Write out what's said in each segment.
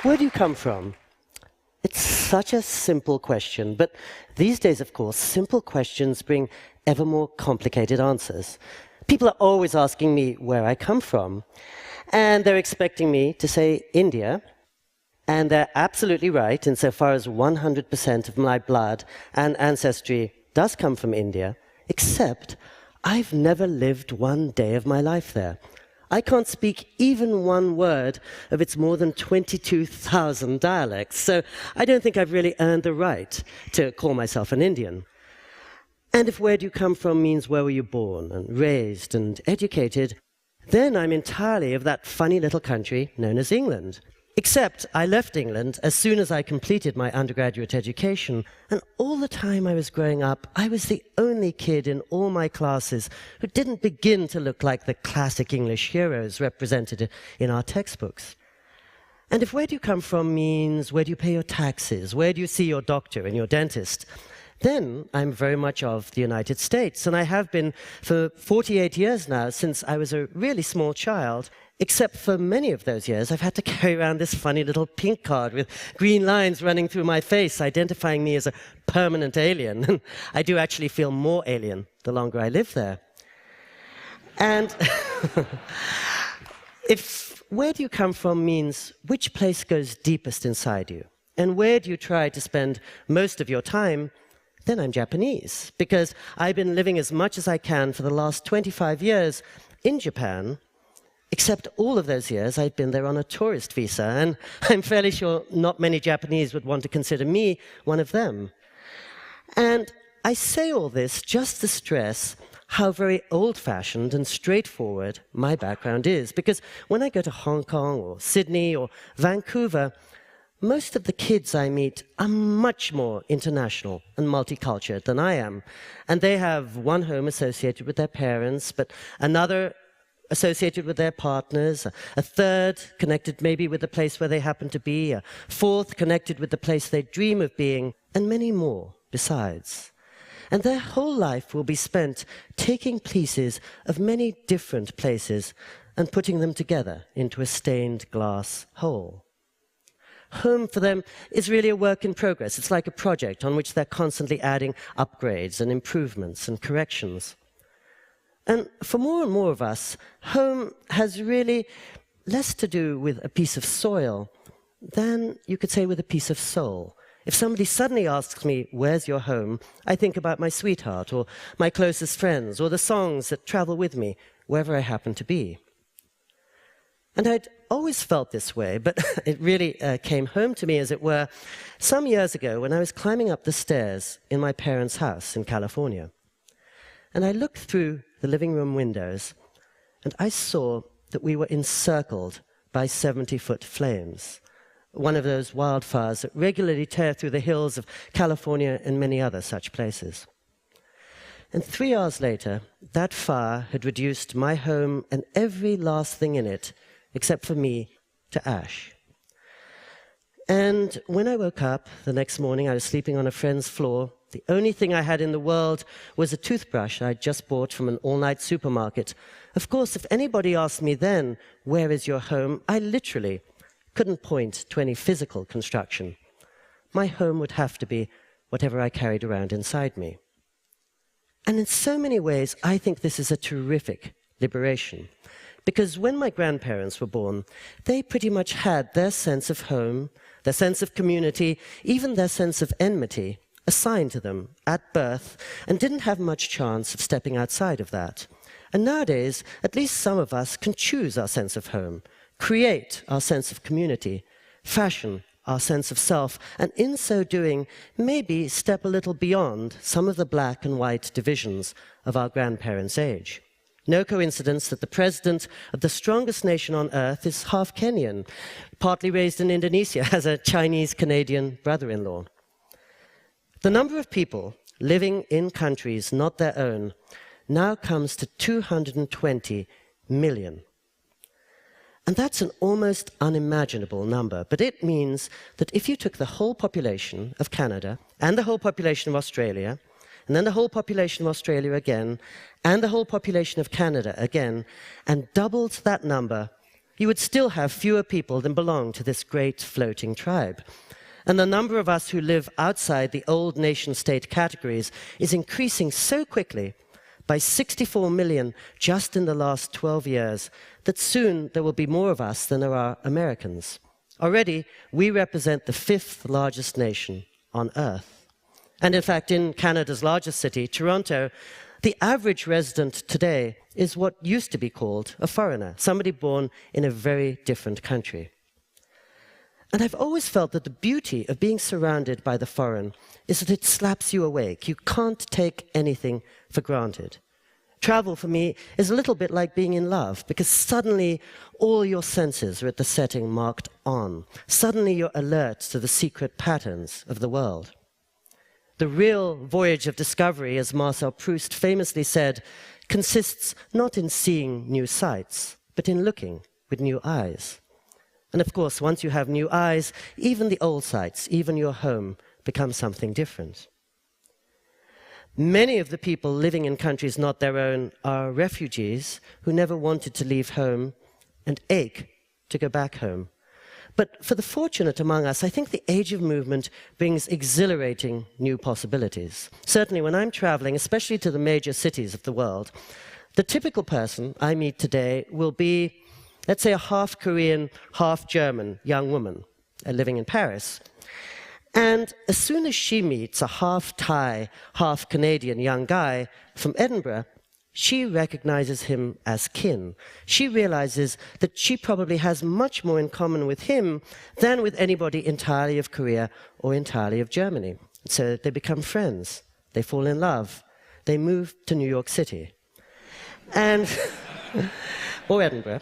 Where do you come from? It's such a simple question, but these days, of course, simple questions bring ever more complicated answers. People are always asking me where I come from, and they're expecting me to say India, and they're absolutely right insofar as 100% of my blood and ancestry does come from India, except I've never lived one day of my life there. I can't speak even one word of its more than 22,000 dialects, so I don't think I've really earned the right to call myself an Indian. And if where do you come from means where were you born and raised and educated, then I'm entirely of that funny little country known as England. Except I left England as soon as I completed my undergraduate education, and all the time I was growing up, I was the only kid in all my classes who didn't begin to look like the classic English heroes represented in our textbooks. And if where do you come from means where do you pay your taxes, where do you see your doctor and your dentist, then I'm very much of the United States, and I have been for 48 years now, since I was a really small child. Except for many of those years, I've had to carry around this funny little pink card with green lines running through my face, identifying me as a permanent alien. And I do actually feel more alien the longer I live there. And if where do you come from means which place goes deepest inside you, and where do you try to spend most of your time, then I'm Japanese, because I've been living as much as I can for the last 25 years in Japan. Except all of those years, I'd been there on a tourist visa, and I'm fairly sure not many Japanese would want to consider me one of them. And I say all this just to stress how very old-fashioned and straightforward my background is, because when I go to Hong Kong or Sydney or Vancouver, most of the kids I meet are much more international and multicultural than I am. And they have one home associated with their parents, but another associated with their partners, a third connected maybe with the place where they happen to be, a fourth connected with the place they dream of being, and many more besides. And their whole life will be spent taking pieces of many different places and putting them together into a stained glass whole. Home for them is really a work in progress. It's like a project on which they're constantly adding upgrades and improvements and corrections. And for more and more of us, home has really less to do with a piece of soil than, you could say, with a piece of soul. If somebody suddenly asks me, where's your home, I think about my sweetheart or my closest friends or the songs that travel with me wherever I happen to be. And I'd always felt this way, but it really came home to me, as it were, some years ago when I was climbing up the stairs in my parents' house in California. And I looked through the living room windows, and I saw that we were encircled by 70-foot flames, one of those wildfires that regularly tear through the hills of California and many other such places. And 3 hours later, that fire had reduced my home and every last thing in it, except for me, to ash. And when I woke up the next morning, I was sleeping on a friend's floor. The only thing I had in the world was a toothbrush I'd just bought from an all-night supermarket. Of course, if anybody asked me then, where is your home, I literally couldn't point to any physical construction. My home would have to be whatever I carried around inside me. And in so many ways, I think this is a terrific liberation. Because when my grandparents were born, they pretty much had their sense of home, their sense of community, even their sense of enmity assigned to them at birth, and didn't have much chance of stepping outside of that. And nowadays, at least some of us can choose our sense of home, create our sense of community, fashion our sense of self, and in so doing, maybe step a little beyond some of the black and white divisions of our grandparents' age. No coincidence that the president of the strongest nation on earth is half Kenyan, partly raised in Indonesia, has a Chinese-Canadian brother-in-law. The number of people living in countries not their own now comes to 220 million. And that's an almost unimaginable number, but it means that if you took the whole population of Canada and the whole population of Australia, and then the whole population of Australia again, and the whole population of Canada again, and doubled that number, you would still have fewer people than belong to this great floating tribe. And the number of us who live outside the old nation-state categories is increasing so quickly, by 64 million just in the last 12 years, that soon there will be more of us than there are Americans. Already, we represent the 5th largest nation on Earth. And in fact, in Canada's largest city, Toronto, the average resident today is what used to be called a foreigner, somebody born in a very different country. And I've always felt that the beauty of being surrounded by the foreign is that it slaps you awake. You can't take anything for granted. Travel, for me, is a little bit like being in love, because suddenly all your senses are at the setting marked on. Suddenly you're alert to the secret patterns of the world. The real voyage of discovery, as Marcel Proust famously said, consists not in seeing new sights, but in looking with new eyes. And of course, once you have new eyes, even the old sights, even your home, become something different. Many of the people living in countries not their own are refugees who never wanted to leave home and ache to go back home. But for the fortunate among us, I think the age of movement brings exhilarating new possibilities. Certainly when I'm traveling, especially to the major cities of the world, the typical person I meet today will be, let's say, a half Korean, half German young woman living in Paris. And as soon as she meets a half Thai, half Canadian young guy from Edinburgh, she recognizes him as kin. She realizes that she probably has much more in common with him than with anybody entirely of Korea or entirely of Germany. So they become friends. They fall in love. They move to New York City. And or Edinburgh.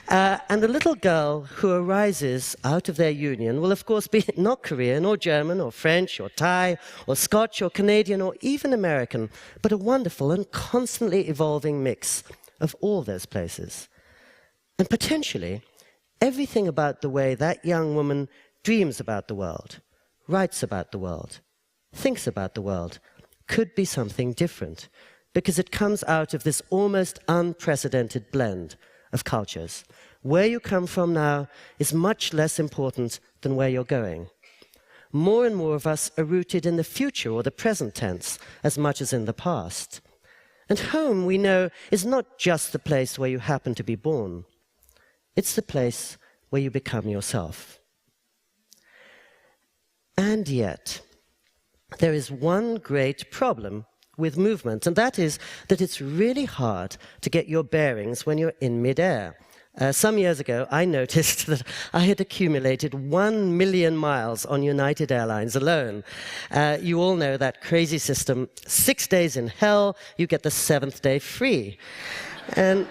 And the little girl who arises out of their union will, of course, be not Korean or German or French or Thai or Scotch or Canadian or even American, but a wonderful and constantly evolving mix of all those places. And potentially, everything about the way that young woman dreams about the world, writes about the world, thinks about the world, could be something different, because it comes out of this almost unprecedented blend of cultures. Where you come from now is much less important than where you're going. More and more of us are rooted in the future or the present tense as much as in the past. And home, we know, is not just the place where you happen to be born. It's the place where you become yourself. And yet, there is one great problem with movement, and that is that it's really hard to get your bearings when you're in midair. Some years ago, I noticed that I had accumulated 1 million miles on United Airlines alone. You all know that crazy system, 6 days in hell, you get the 7th day free. And,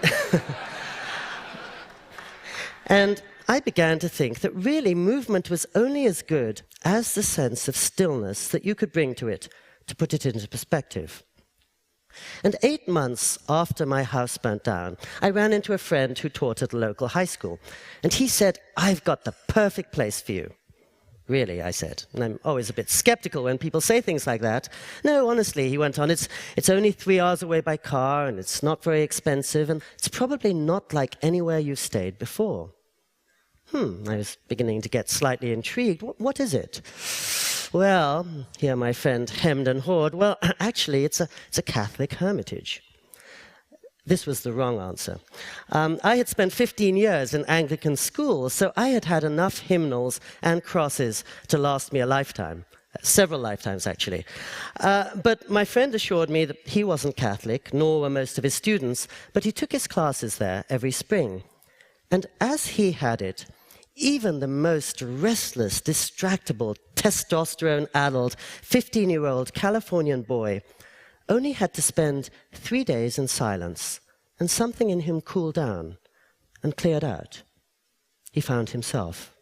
and I began to think that really movement was only as good as the sense of stillness that you could bring to it, to put it into perspective. And 8 months after my house burnt down, I ran into a friend who taught at a local high school. And he said, "I've got the perfect place for you." "Really?" I said. And I'm always a bit skeptical when people say things like that. "No, honestly," he went on, it's only 3 hours away by car, and it's not very expensive, and it's probably not like anywhere you've stayed before." I was beginning to get slightly intrigued. What is it? "Well," here my friend hemmed and hawed, "well, actually, it's a Catholic hermitage." This was the wrong answer. I had spent 15 years in Anglican school, so I had had enough hymnals and crosses to last me a lifetime. Several lifetimes, actually. But my friend assured me that he wasn't Catholic, nor were most of his students, but he took his classes there every spring. And as he had it, even the most restless, distractible, testosterone-addled 15-year-old Californian boy only had to spend 3 days in silence, and something in him cooled down and cleared out. He found himself.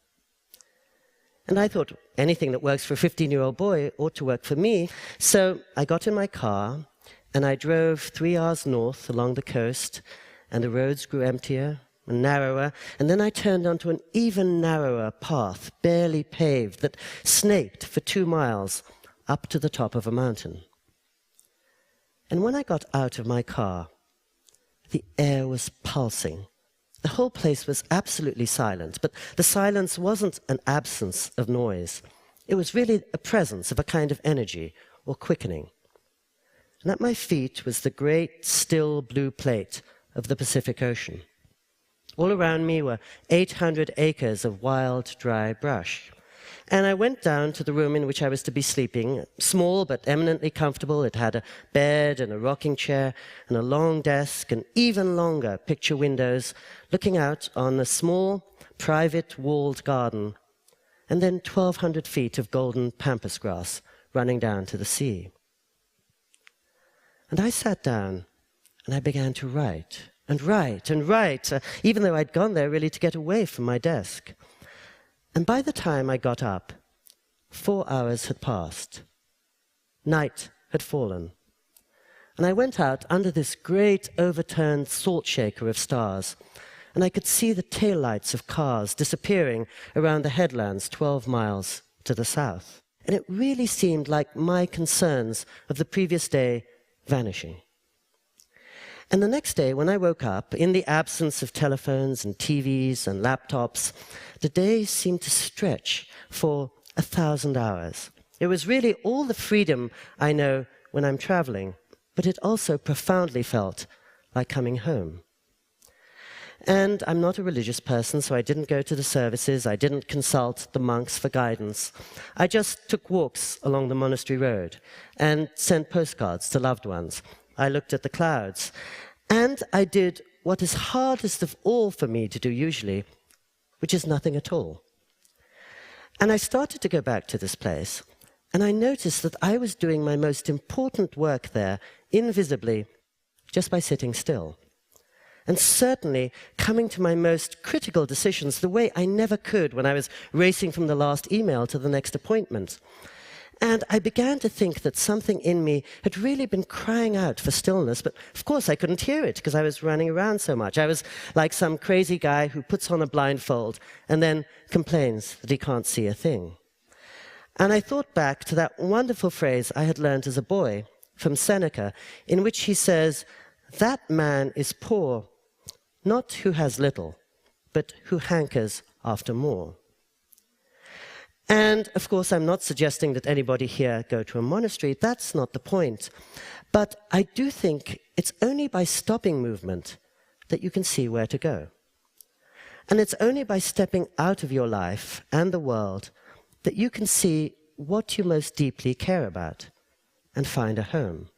And I thought anything that works for a 15-year-old boy ought to work for me, so I got in my car and I drove 3 hours north along the coast, and the roads grew emptier and narrower, and then I turned onto an even narrower path, barely paved, that snaked for 2 miles up to the top of a mountain. And when I got out of my car, the air was pulsing The whole place was absolutely silent, but the silence wasn't an absence of noise. It was really a presence of a kind of energy or quickening. And at my feet was the great, still blue plate of the Pacific Ocean. All around me were 800 acres of wild, dry brush. And I went down to the room in which I was to be sleeping, small but eminently comfortable. It had a bed and a rocking chair and a long desk and even longer picture windows looking out on a small, private, walled garden, and then 1,200 feet of golden pampas grass running down to the sea. And I sat down and I began to write and write and write, even though I'd gone there really to get away from my desk. And by the time I got up, 4 hours had passed. Night had fallen. And I went out under this great overturned salt shaker of stars, and I could see the taillights of cars disappearing around the headlands 12 miles to the south. And it really seemed like my concerns of the previous day vanishing. And the next day, when I woke up, in the absence of telephones and TVs and laptops, the day seemed to stretch for 1,000 hours. It was really all the freedom I know when I'm traveling, but it also profoundly felt like coming home. And I'm not a religious person, so I didn't go to the services, I didn't consult the monks for guidance. I just took walks along the monastery road and sent postcards to loved ones. I looked at the clouds, and I did what is hardest of all for me to do usually, which is nothing at all. And I started to go back to this place, and I noticed that I was doing my most important work there invisibly just by sitting still. And certainly coming to my most critical decisions the way I never could when I was racing from the last email to the next appointment. And I began to think that something in me had really been crying out for stillness, but of course I couldn't hear it because I was running around so much. I was like some crazy guy who puts on a blindfold and then complains that he can't see a thing. And I thought back to that wonderful phrase I had learned as a boy from Seneca, in which he says, "That man is poor, not who has little, but who hankers after more." And, of course, I'm not suggesting that anybody here go to a monastery. That's not the point. But I do think it's only by stopping movement that you can see where to go. And it's only by stepping out of your life and the world that you can see what you most deeply care about and find a home.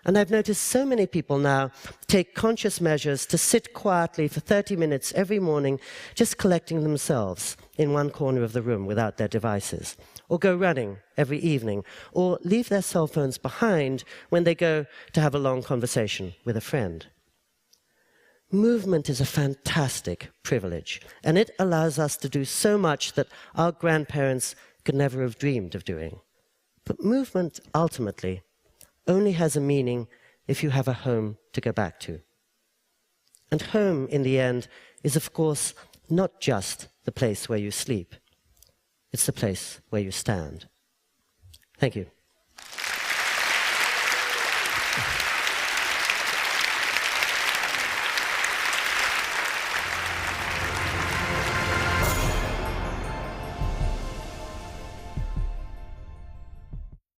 And I've noticed so many people now take conscious measures to sit quietly for 30 minutes every morning, just collecting themselves in one corner of the room without their devices, or go running every evening, or leave their cell phones behind when they go to have a long conversation with a friend. Movement is a fantastic privilege, and it allows us to do so much that our grandparents could never have dreamed of doing. But movement, ultimately, only has a meaning if you have a home to go back to. And home, in the end, is, of course, not just the place where you sleep. It's the place where you stand. Thank you.